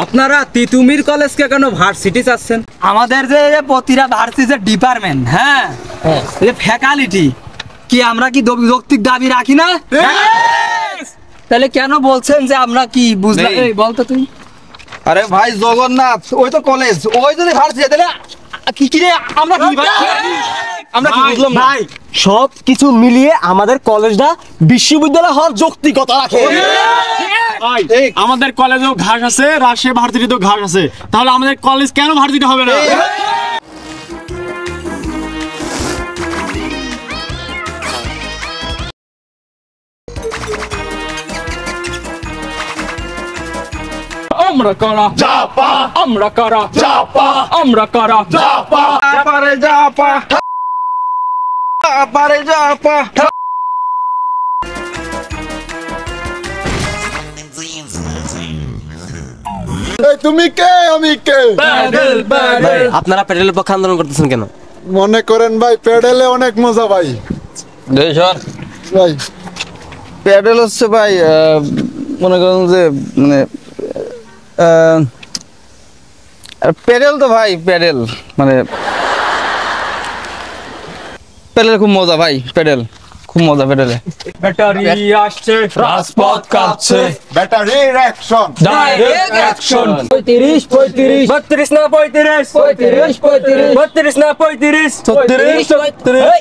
আপনারা তিতুমির কলেজকে কেন ভার্সিটি চাচ্ছেন? আমাদের যে প্রতিটা ভার্সিটির ডিপার্টমেন্ট, হ্যাঁ এই ফ্যাকাল্টি কি আমরা কি যৌক্তিক দাবি রাখি না? তাহলে কেন বলছেন যে আমরা কি বুঝলাম? এই বলতো তুই। আরে ভাই জগন্নাথ, ওই তো কলেজ, ওই যদি ভার্সিটি তাহলে কি কি রে আমরা কি ভাই? আমরা কি বুঝলাম ভাই? সব কিছু মিলিয়ে আমাদের কলেজটা বিশ্ববিদ্যালয় হওয়ার যৌক্তিকতা রাখে। আমাদের কলেজেও ঘাস আছে, রাজশাহী ভার্সিটিতেও ঘাস আছে, তাহলে আমাদের কলেজ কেন ভার্সিটি হবে না? আমরা করা জাপা, আমরা করা জাপা, আমরা করা জাপা, পারে জাপা, পারে জাপা। তুমি কে আমি কে? আপনারা প্যাডেলের পক্ষে আন্দোলন করতেছেন কেন? মনে করেন ভাই প্যাডেলে অনেক মজা ভাই। ভাই প্যাডেল হচ্ছে ভাই, মনে করেন যে মানে প্যাডেল তো ভাই, প্যাডেল মানে প্যাডেল খুব মজা ভাই, প্যাডেল খুব মজা। প্যাডেলে ব্যাটারি আসছে, রাজপথ কাঁপছে, ব্যাটারির অ্যাকশন, ডাইরেক্ট অ্যাকশন। 35 35 32 না 35 35 35 32 না 35 36 36